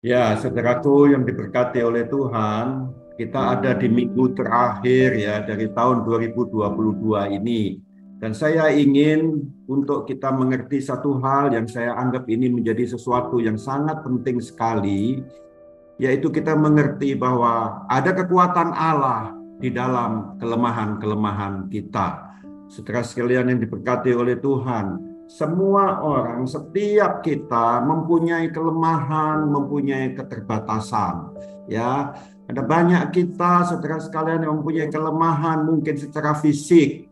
Ya, saudaraku yang diberkati oleh Tuhan, kita ada di minggu terakhir ya dari tahun 2022 ini. Dan saya ingin untuk kita mengerti satu hal yang saya anggap ini menjadi sesuatu yang sangat penting sekali, yaitu kita mengerti bahwa ada kekuatan Allah di dalam kelemahan-kelemahan kita. Saudara sekalian yang diberkati oleh Tuhan, semua orang, setiap kita mempunyai kelemahan, mempunyai keterbatasan. Ya, ada banyak kita, saudara sekalian, yang mempunyai kelemahan, mungkin secara fisik,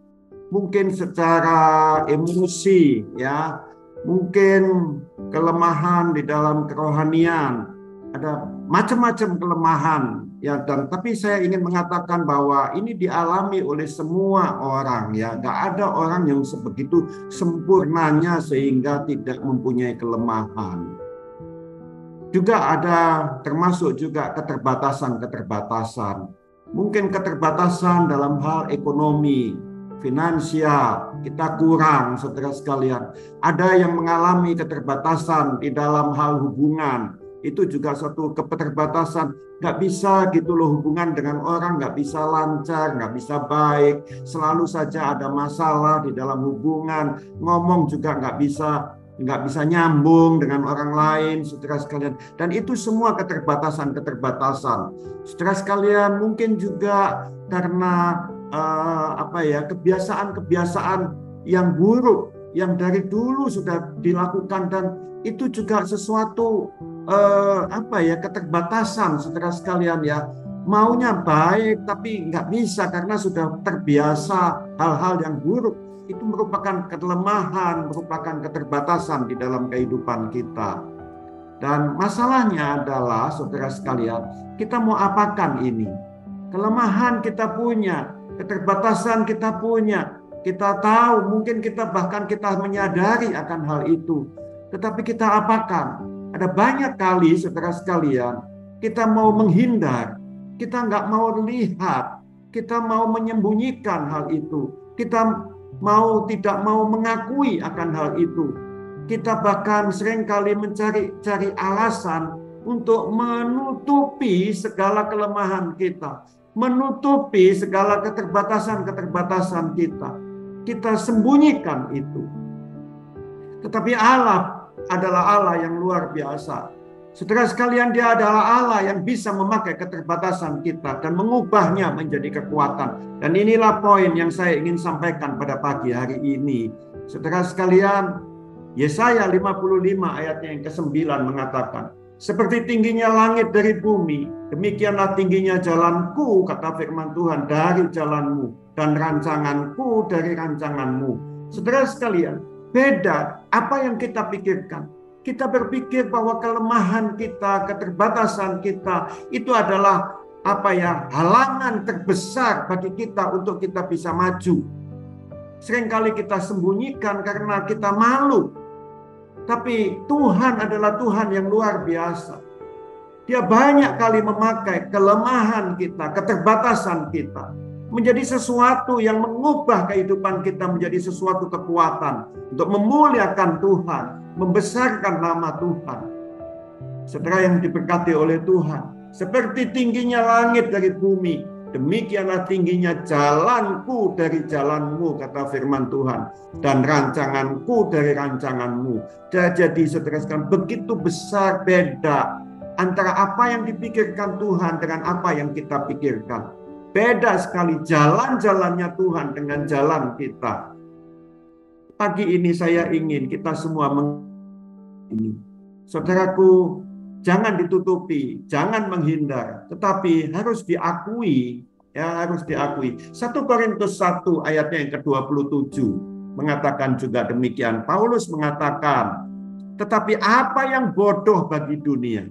mungkin secara emosi, ya, mungkin kelemahan di dalam kerohanian, ada macam-macam kelemahan ya. Dan tapi saya ingin mengatakan bahwa ini dialami oleh semua orang ya. Gak ada orang yang sebegitu sempurnanya sehingga tidak mempunyai kelemahan. Juga ada termasuk juga keterbatasan-keterbatasan. Mungkin keterbatasan dalam hal ekonomi, finansial, kita kurang, saudara sekalian. Ada yang mengalami keterbatasan di dalam hal hubungan. Itu juga suatu keterbatasan. Nggak bisa gitu loh, hubungan dengan orang nggak bisa lancar, nggak bisa baik. Selalu saja ada masalah di dalam hubungan. Ngomong juga nggak bisa nyambung dengan orang lain, saudara sekalian. Dan itu semua keterbatasan-keterbatasan. Saudara sekalian, mungkin juga karena kebiasaan-kebiasaan yang buruk yang dari dulu sudah dilakukan, dan itu juga sesuatu keterbatasan, saudara sekalian ya. Maunya baik tapi nggak bisa karena sudah terbiasa hal-hal yang buruk. Itu merupakan kelemahan, merupakan keterbatasan di dalam kehidupan kita. Dan masalahnya adalah, saudara sekalian, kita mau apakan ini? Kelemahan kita punya, keterbatasan kita punya. Kita tahu, mungkin kita menyadari akan hal itu. Tetapi kita apakan? Ada banyak kali, saudara sekalian, kita mau menghindar, kita nggak mau lihat, kita mau menyembunyikan hal itu. Kita tidak mau mengakui akan hal itu. Kita bahkan seringkali mencari alasan untuk menutupi segala kelemahan kita, menutupi segala keterbatasan-keterbatasan kita. Kita sembunyikan itu. Tetapi Allah adalah Allah yang luar biasa. Saudara sekalian, Dia adalah Allah yang bisa memakai keterbatasan kita dan mengubahnya menjadi kekuatan. Dan inilah poin yang saya ingin sampaikan pada pagi hari ini. Saudara sekalian, Yesaya 55 ayatnya yang ke-9 mengatakan, seperti tingginya langit dari bumi, demikianlah tingginya jalanku, kata firman Tuhan, dari jalanmu, dan rancanganku dari rancanganmu. Saudara sekalian, beda apa yang kita pikirkan. Kita berpikir bahwa kelemahan kita, keterbatasan kita, itu adalah halangan terbesar bagi kita untuk kita bisa maju. Seringkali kita sembunyikan karena kita malu. Tapi Tuhan adalah Tuhan yang luar biasa. Dia banyak kali memakai kelemahan kita, keterbatasan kita, menjadi sesuatu yang mengubah kehidupan kita menjadi sesuatu kekuatan untuk memuliakan Tuhan, membesarkan nama Tuhan. Saudara yang diberkati oleh Tuhan, seperti tingginya langit dari bumi, demikianlah tingginya jalanku dari jalanmu, kata firman Tuhan, dan rancanganku dari rancanganmu. Jadi saudara sekalian, begitu besar beda antara apa yang dipikirkan Tuhan dengan apa yang kita pikirkan. Beda sekali jalan-jalannya Tuhan dengan jalan kita. Pagi ini saya ingin kita semua ini. Saudaraku, jangan ditutupi, jangan menghindar, tetapi harus diakui, ya harus diakui. 1 Korintus 1 ayatnya yang ke-27 mengatakan juga demikian. Paulus mengatakan, tetapi apa yang bodoh bagi dunia,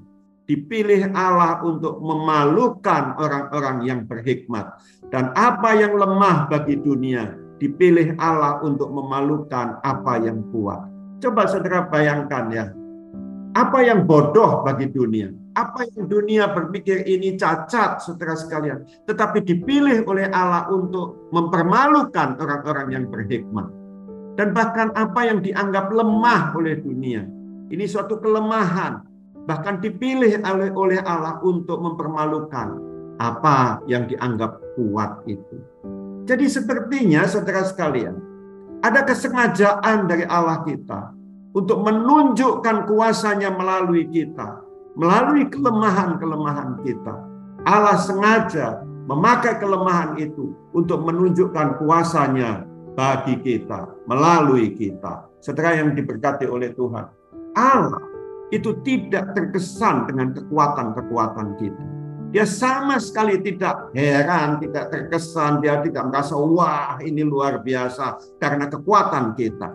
dipilih Allah untuk memalukan orang-orang yang berhikmat. Dan apa yang lemah bagi dunia, dipilih Allah untuk memalukan apa yang kuat. Coba saudara bayangkan ya, apa yang bodoh bagi dunia, apa yang dunia berpikir ini cacat, saudara sekalian, tetapi dipilih oleh Allah untuk mempermalukan orang-orang yang berhikmat. Dan bahkan apa yang dianggap lemah oleh dunia, ini suatu kelemahan, bahkan dipilih oleh Allah untuk mempermalukan apa yang dianggap kuat itu. Jadi sepertinya saudara sekalian, ada kesengajaan dari Allah kita untuk menunjukkan kuasa-Nya melalui kita, melalui kelemahan-kelemahan kita. Allah sengaja memakai kelemahan itu untuk menunjukkan kuasa-Nya bagi kita, melalui kita. Saudara yang diberkati oleh Tuhan, Allah itu tidak terkesan dengan kekuatan-kekuatan kita. Dia sama sekali tidak heran, tidak terkesan, dia tidak merasa wah ini luar biasa karena kekuatan kita.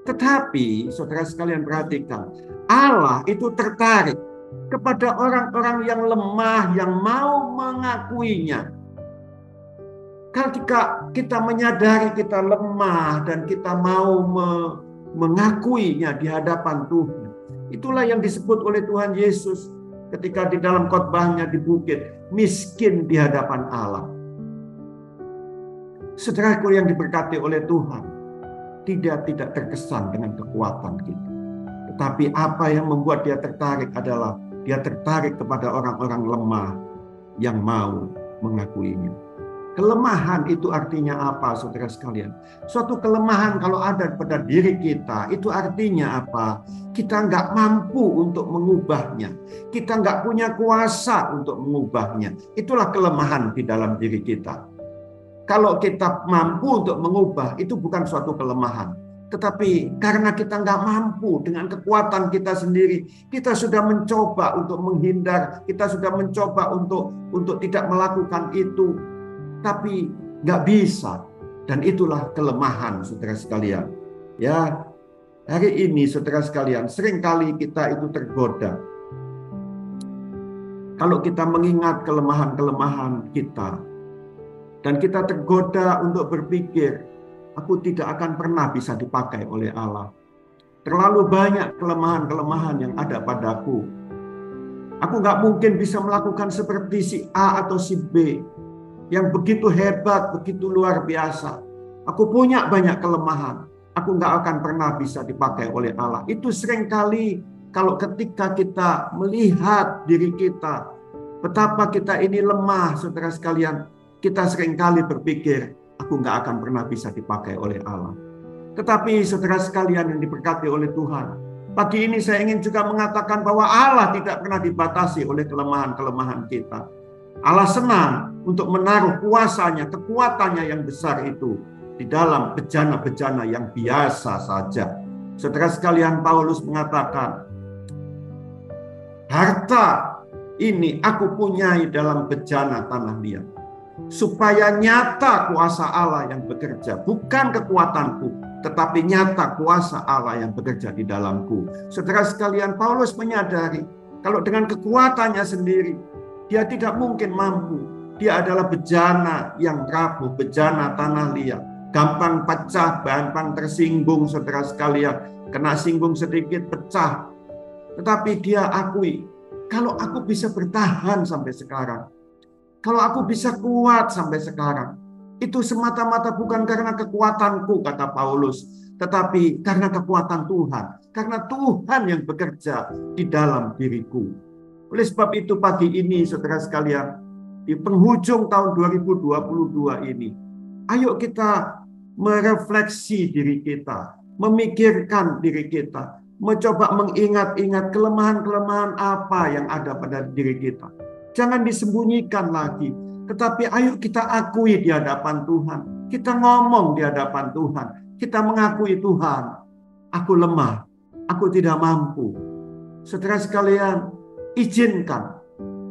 Tetapi saudara sekalian perhatikan, Allah itu tertarik kepada orang-orang yang lemah, yang mau mengakuinya. Ketika kita menyadari kita lemah dan kita mau mengakuinya di hadapan Tuhan, itulah yang disebut oleh Tuhan Yesus ketika di dalam khotbahnya di bukit, miskin di hadapan Allah. Saudaraku yang diberkati oleh Tuhan, tidak terkesan dengan kekuatan kita. Tetapi apa yang membuat dia tertarik adalah dia tertarik kepada orang-orang lemah yang mau mengakuinya. Kelemahan itu artinya apa, saudara sekalian? Suatu kelemahan kalau ada pada diri kita, itu artinya apa? Kita nggak mampu untuk mengubahnya. Kita nggak punya kuasa untuk mengubahnya. Itulah kelemahan di dalam diri kita. Kalau kita mampu untuk mengubah, itu bukan suatu kelemahan. Tetapi karena kita nggak mampu dengan kekuatan kita sendiri, kita sudah mencoba untuk menghindar, kita sudah mencoba untuk tidak melakukan itu. Tapi nggak bisa, dan itulah kelemahan saudara sekalian. Ya, hari ini saudara sekalian, seringkali kita itu tergoda. Kalau kita mengingat kelemahan-kelemahan kita, dan kita tergoda untuk berpikir, aku tidak akan pernah bisa dipakai oleh Allah. Terlalu banyak kelemahan-kelemahan yang ada padaku. Aku nggak mungkin bisa melakukan seperti si A atau si B, yang begitu hebat, begitu luar biasa. Aku punya banyak kelemahan. Aku nggak akan pernah bisa dipakai oleh Allah. Itu seringkali kalau ketika kita melihat diri kita, betapa kita ini lemah, saudara sekalian, kita seringkali berpikir, aku nggak akan pernah bisa dipakai oleh Allah. Tetapi saudara sekalian yang diberkati oleh Tuhan, pagi ini saya ingin juga mengatakan bahwa Allah tidak pernah dibatasi oleh kelemahan-kelemahan kita. Allah senang untuk menaruh kuasa-Nya, kekuatan-Nya yang besar itu di dalam bejana-bejana yang biasa saja. Saudara sekalian, Paulus mengatakan, harta ini aku punyai dalam bejana tanah liat, supaya nyata kuasa Allah yang bekerja, bukan kekuatanku, tetapi nyata kuasa Allah yang bekerja di dalamku. Saudara sekalian, Paulus menyadari kalau dengan kekuatannya sendiri, dia tidak mungkin mampu. Dia adalah bejana yang rapuh, bejana tanah liat. Gampang pecah, gampang tersinggung, saudara sekalian. Kena singgung sedikit, pecah. Tetapi dia akui, kalau aku bisa bertahan sampai sekarang, kalau aku bisa kuat sampai sekarang, itu semata-mata bukan karena kekuatanku, kata Paulus, tetapi karena kekuatan Tuhan. Karena Tuhan yang bekerja di dalam diriku. Oleh sebab itu pagi ini saudara sekalian, di penghujung tahun 2022 ini, ayo kita merefleksi diri kita, memikirkan diri kita, mencoba mengingat-ingat kelemahan-kelemahan apa yang ada pada diri kita. Jangan disembunyikan lagi, tetapi ayo kita akui di hadapan Tuhan. Kita ngomong di hadapan Tuhan. Kita mengakui Tuhan, aku lemah, aku tidak mampu. Saudara sekalian, izinkan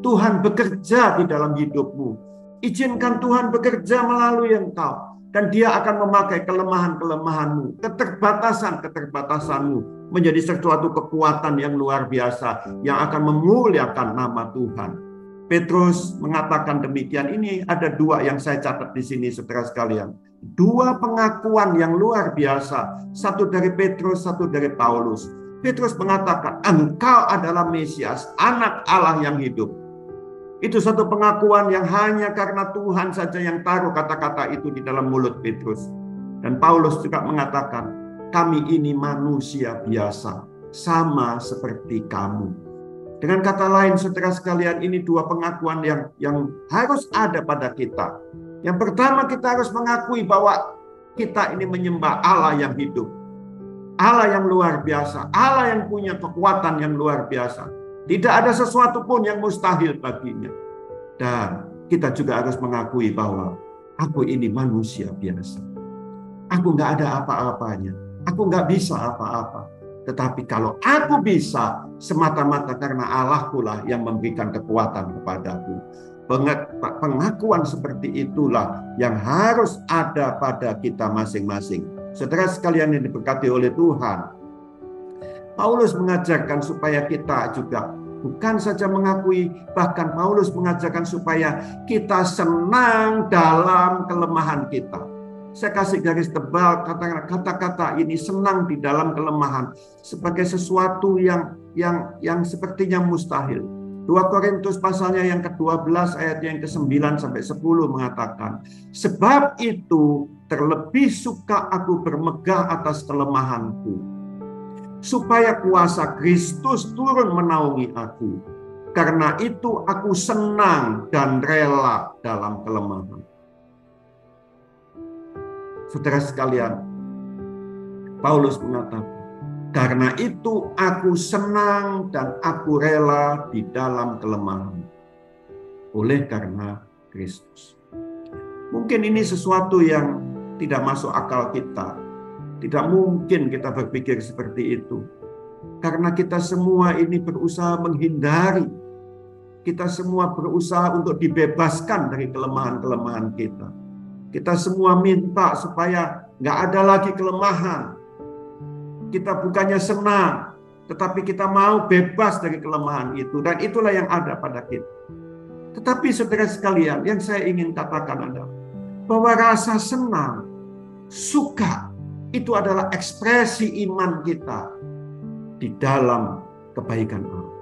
Tuhan bekerja di dalam hidupmu. Izinkan Tuhan bekerja melalui engkau. Dan dia akan memakai kelemahan-kelemahanmu, keterbatasan-keterbatasanmu menjadi sesuatu kekuatan yang luar biasa yang akan memuliakan nama Tuhan. Petrus mengatakan demikian. Ini ada dua yang saya catat di sini, saudara sekalian. Dua pengakuan yang luar biasa. Satu dari Petrus, satu dari Paulus. Petrus mengatakan, engkau adalah Mesias, anak Allah yang hidup. Itu satu pengakuan yang hanya karena Tuhan saja yang taruh kata-kata itu di dalam mulut Petrus. Dan Paulus juga mengatakan, kami ini manusia biasa, sama seperti kamu. Dengan kata lain, saudara sekalian, ini dua pengakuan yang harus ada pada kita. Yang pertama, kita harus mengakui bahwa kita ini menyembah Allah yang hidup, Allah yang luar biasa, Allah yang punya kekuatan yang luar biasa. Tidak ada sesuatu pun yang mustahil baginya. Dan kita juga harus mengakui bahwa aku ini manusia biasa. Aku nggak ada apa-apanya. Aku nggak bisa apa-apa. Tetapi kalau aku bisa, semata-mata karena Allahku lah yang memberikan kekuatan kepadaku. Pengakuan seperti itulah yang harus ada pada kita masing-masing. Saudara sekalian yang diberkati oleh Tuhan, Paulus mengajarkan supaya kita juga bukan saja mengakui, bahkan Paulus mengajarkan supaya kita senang dalam kelemahan kita. Saya kasih garis tebal kata-kata ini, senang di dalam kelemahan, sebagai sesuatu yang sepertinya mustahil. 2 Korintus pasalnya yang ke-12 ayat yang ke-9 sampai 10 mengatakan, sebab itu terlebih suka aku bermegah atas kelemahanku, supaya kuasa Kristus turun menaungi aku. Karena itu aku senang dan rela dalam kelemahan. Saudara sekalian, Paulus mengatakan, karena itu aku senang dan aku rela di dalam kelemahan. Oleh karena Kristus. Mungkin ini sesuatu yang tidak masuk akal kita. Tidak mungkin kita berpikir seperti itu. Karena kita semua ini berusaha menghindari. Kita semua berusaha untuk dibebaskan dari kelemahan-kelemahan kita. Kita semua minta supaya nggak ada lagi kelemahan. Kita bukannya senang, tetapi kita mau bebas dari kelemahan itu. Dan itulah yang ada pada kita. Tetapi saudara sekalian, yang saya ingin katakan adalah bahwa rasa senang, suka, itu adalah ekspresi iman kita di dalam kebaikan Allah.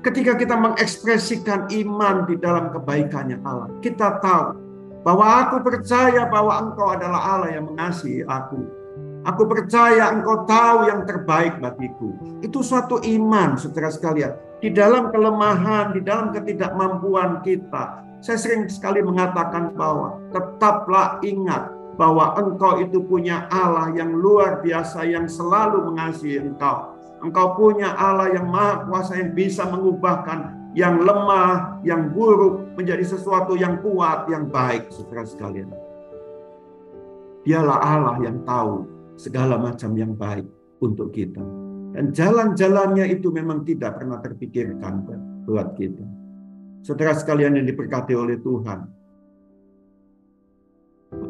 Ketika kita mengekspresikan iman di dalam kebaikannya Allah, kita tahu bahwa aku percaya bahwa Engkau adalah Allah yang mengasihi aku. Aku percaya Engkau tahu yang terbaik bagiku. Itu suatu iman, saudara sekalian. Di dalam kelemahan, di dalam ketidakmampuan kita, saya sering sekali mengatakan bahwa tetaplah ingat bahwa Engkau itu punya Allah yang luar biasa, yang selalu mengasihi Engkau. Engkau punya Allah yang maha kuasa, yang bisa mengubahkan yang lemah, yang buruk menjadi sesuatu yang kuat, yang baik, saudara sekalian. Dialah Allah yang tahu segala macam yang baik untuk kita. Dan jalan-jalannya itu memang tidak pernah terpikirkan buat kita. Saudara sekalian yang diberkati oleh Tuhan.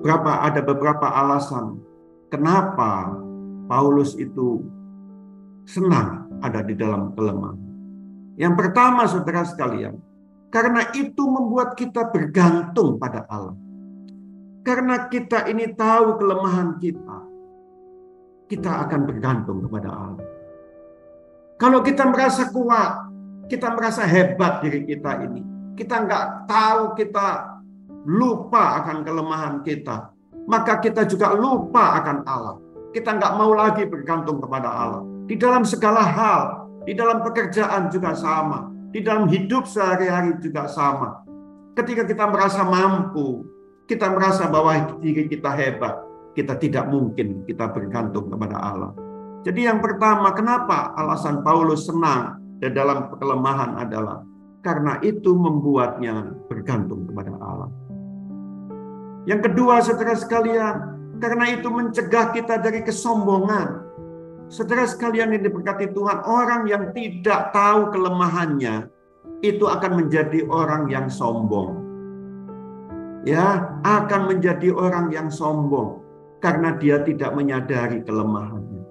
Ada beberapa alasan kenapa Paulus itu senang ada di dalam kelemahan. Yang pertama, saudara sekalian, karena itu membuat kita bergantung pada Allah. Karena kita ini tahu kelemahan kita akan bergantung kepada Allah. Kalau kita merasa kuat, kita merasa hebat diri kita ini, kita nggak tahu, kita lupa akan kelemahan kita, maka kita juga lupa akan Allah. Kita nggak mau lagi bergantung kepada Allah. Di dalam segala hal, di dalam pekerjaan juga sama. Di dalam hidup sehari-hari juga sama. Ketika kita merasa mampu, kita merasa bahwa diri kita hebat, kita tidak mungkin kita bergantung kepada Allah. Jadi yang pertama, kenapa alasan Paulus senang dan dalam kelemahan adalah karena itu membuatnya bergantung kepada Allah. Yang kedua, saudara sekalian, karena itu mencegah kita dari kesombongan. Saudara sekalian yang diberkati Tuhan, orang yang tidak tahu kelemahannya itu akan menjadi orang yang sombong. Ya, akan menjadi orang yang sombong karena dia tidak menyadari kelemahannya.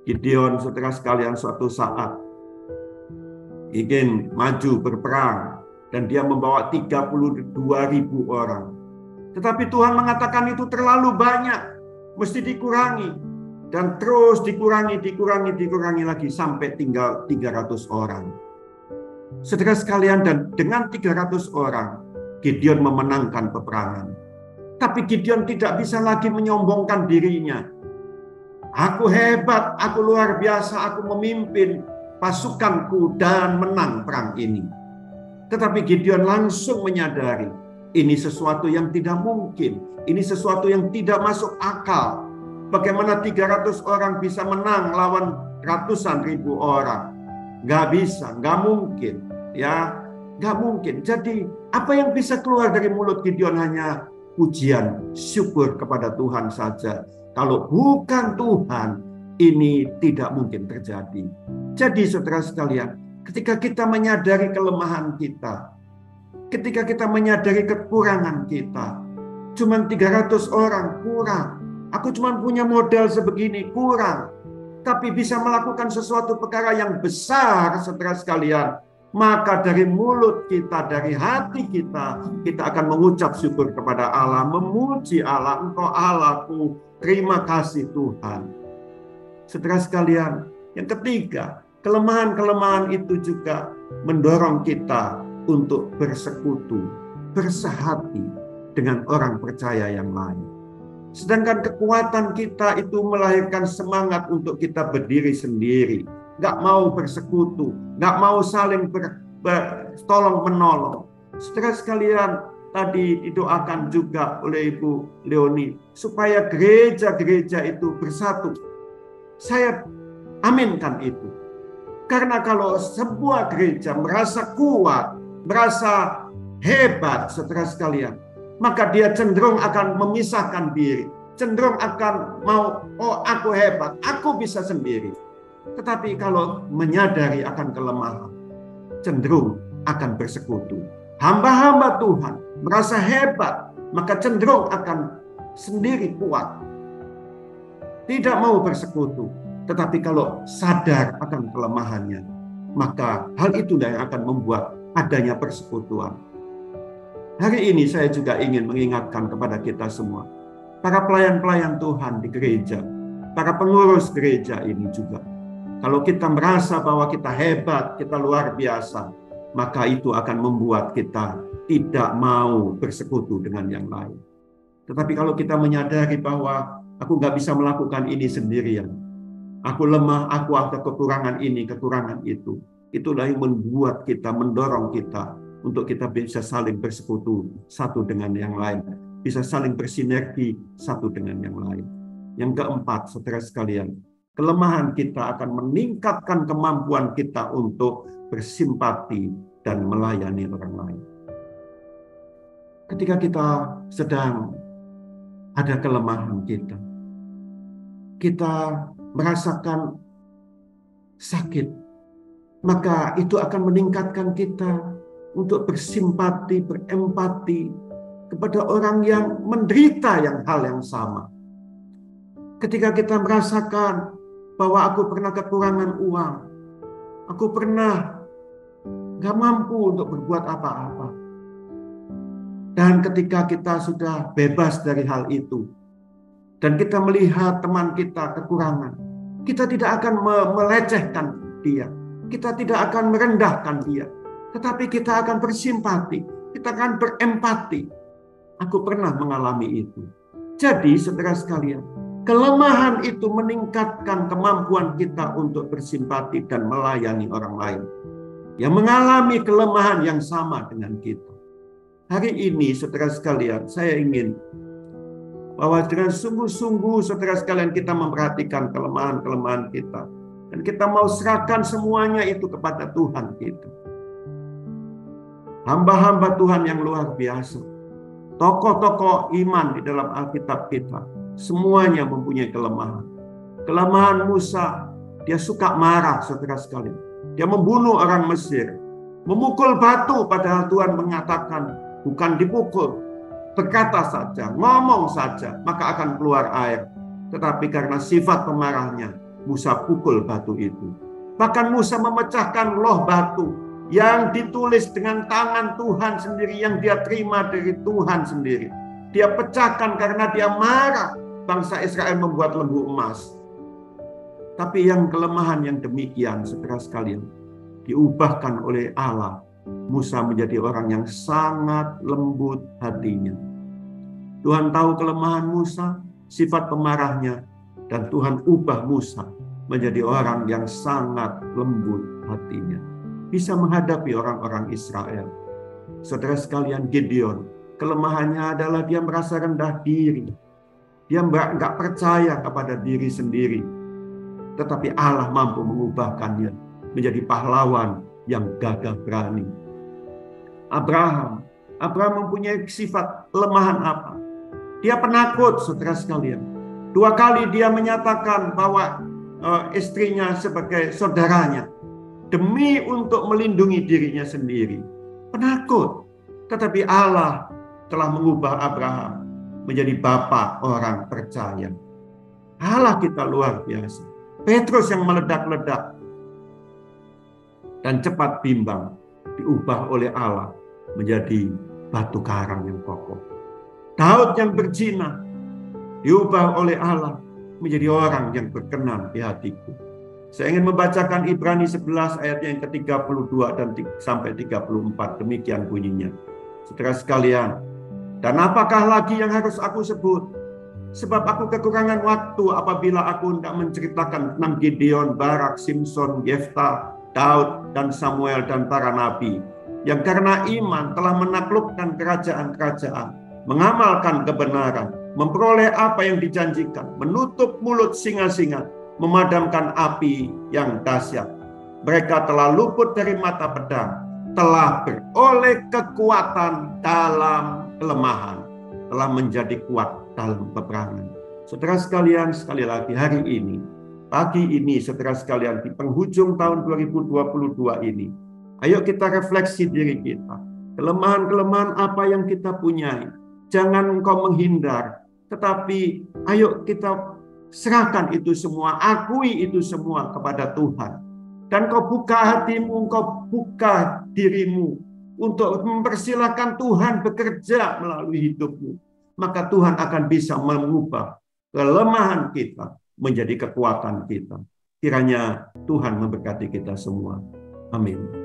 Gideon, saudara sekalian, suatu saat ingin maju berperang dan dia membawa 32.000 orang. Tetapi Tuhan mengatakan itu terlalu banyak, mesti dikurangi. Dan terus dikurangi lagi sampai tinggal 300 orang. Saudara sekalian, dan dengan 300 orang, Gideon memenangkan peperangan. Tapi Gideon tidak bisa lagi menyombongkan dirinya. Aku hebat, aku luar biasa, aku memimpin pasukanku dan menang perang ini. Tetapi Gideon langsung menyadari ini sesuatu yang tidak mungkin. Ini sesuatu yang tidak masuk akal. Bagaimana 300 orang bisa menang lawan ratusan ribu orang? Gak bisa, gak mungkin. Ya, gak mungkin. Jadi apa yang bisa keluar dari mulut Gideon hanya pujian, syukur kepada Tuhan saja. Kalau bukan Tuhan, ini tidak mungkin terjadi. Jadi saudara sekalian, ketika kita menyadari kelemahan kita, ketika kita menyadari kekurangan kita, cuman 300 orang kurang, aku cuma punya modal sebegini kurang, tapi bisa melakukan sesuatu perkara yang besar, saudara sekalian, maka dari mulut kita, dari hati kita, kita akan mengucap syukur kepada Allah, memuji Allah, Engkau Allahku, terima kasih Tuhan. Saudara sekalian, yang ketiga, kelemahan-kelemahan itu juga mendorong kita untuk bersekutu, bersehati dengan orang percaya yang lain. Sedangkan kekuatan kita itu melahirkan semangat untuk kita berdiri sendiri. Gak mau bersekutu, gak mau saling tolong menolong. Saudara sekalian, tadi didoakan juga oleh Ibu Leonie supaya gereja-gereja itu bersatu. Saya aminkan itu. Karena kalau sebuah gereja merasa kuat, merasa hebat, saudara sekalian, maka dia cenderung akan memisahkan diri, cenderung akan mau, oh aku hebat, aku bisa sendiri. Tetapi kalau menyadari akan kelemahan, cenderung akan bersekutu. Hamba-hamba Tuhan merasa hebat, maka cenderung akan sendiri kuat. Tidak mau bersekutu. Tetapi kalau sadar akan kelemahannya, maka hal itulah yang akan membuat adanya persekutuan. Hari ini saya juga ingin mengingatkan kepada kita semua, para pelayan-pelayan Tuhan di gereja, para pengurus gereja ini juga. Kalau kita merasa bahwa kita hebat, kita luar biasa, maka itu akan membuat kita tidak mau bersekutu dengan yang lain. Tetapi kalau kita menyadari bahwa aku nggak bisa melakukan ini sendirian, aku lemah, aku ada kekurangan ini, kekurangan itu, itulah yang membuat kita, mendorong kita untuk kita bisa saling bersekutu satu dengan yang lain, bisa saling bersinergi satu dengan yang lain. Yang keempat, saudara sekalian, kelemahan kita akan meningkatkan kemampuan kita untuk bersimpati dan melayani orang lain. Ketika kita sedang ada kelemahan kita merasakan sakit, maka itu akan meningkatkan kita untuk bersimpati, berempati kepada orang yang menderita hal yang sama. Ketika kita merasakan bahwa aku pernah kekurangan uang, aku pernah gak mampu untuk berbuat apa-apa. Dan ketika kita sudah bebas dari hal itu, dan kita melihat teman kita kekurangan, kita tidak akan melecehkan dia, kita tidak akan merendahkan dia, tetapi kita akan bersimpati, kita akan berempati. Aku pernah mengalami itu. Jadi saudara sekalian, kelemahan itu meningkatkan kemampuan kita untuk bersimpati dan melayani orang lain yang mengalami kelemahan yang sama dengan kita. Hari ini, saudara sekalian, saya ingin bahwa dengan sungguh-sungguh, saudara sekalian, kita memperhatikan kelemahan-kelemahan kita. Dan kita mau serahkan semuanya itu kepada Tuhan kita. Hamba-hamba Tuhan yang luar biasa. Tokoh-tokoh iman di dalam Alkitab kita. Semuanya mempunyai kelemahan. Kelemahan Musa, dia suka marah, saudara sekalian. Dia membunuh orang Mesir, memukul batu, padahal Tuhan mengatakan bukan dipukul, berkata saja, ngomong saja, maka akan keluar air. Tetapi karena sifat pemarahnya, Musa pukul batu itu. Bahkan Musa memecahkan loh batu yang ditulis dengan tangan Tuhan sendiri, yang dia terima dari Tuhan sendiri. Dia pecahkan karena dia marah. Bangsa Israel membuat lembu emas. Tapi yang kelemahan yang demikian, saudara sekalian, diubahkan oleh Allah. Musa menjadi orang yang sangat lembut hatinya. Tuhan tahu kelemahan Musa, sifat pemarahnya, dan Tuhan ubah Musa menjadi orang yang sangat lembut hatinya. Bisa menghadapi orang-orang Israel. Saudara sekalian, Gideon, kelemahannya adalah dia merasa rendah diri. Dia nggak percaya kepada diri sendiri. Tetapi Allah mampu mengubahkannya menjadi pahlawan yang gagah berani. Abraham mempunyai sifat kelemahan apa? Dia penakut, saudara sekalian. 2 kali dia menyatakan bahwa istrinya sebagai saudaranya demi untuk melindungi dirinya sendiri. Penakut. Tetapi Allah telah mengubah Abraham menjadi bapa orang percaya. Allah kita luar biasa. Petrus yang meledak-ledak dan cepat bimbang diubah oleh Allah menjadi batu karang yang kokoh. Daud yang berzina diubah oleh Allah menjadi orang yang berkenan di hatiku. Saya ingin membacakan Ibrani 11 ayat yang ke-32 dan sampai 34. Demikian bunyinya. Saudara sekalian, dan apakah lagi yang harus aku sebut? Sebab aku kekurangan waktu apabila aku hendak menceritakan tentang Gideon, Barak, Simson, Yefta, Daud, dan Samuel, dan para nabi, yang karena iman telah menaklukkan kerajaan-kerajaan, mengamalkan kebenaran, memperoleh apa yang dijanjikan, menutup mulut singa-singa, memadamkan api yang dahsyat. Mereka telah luput dari mata pedang, telah beroleh kekuatan dalam kelemahan, telah menjadi kuat dalam peperangan. Saudara sekalian, sekali lagi hari ini, pagi ini, saudara sekalian, di penghujung tahun 2022 ini, ayo kita refleksi diri kita. Kelemahan-kelemahan apa yang kita punyai. Jangan engkau menghindar, tetapi ayo kita serahkan itu semua, akui itu semua kepada Tuhan. Dan kau buka hatimu, kau buka dirimu untuk mempersilahkan Tuhan bekerja melalui hidupmu. Maka Tuhan akan bisa mengubah kelemahan kita menjadi kekuatan kita. Kiranya Tuhan memberkati kita semua. Amin.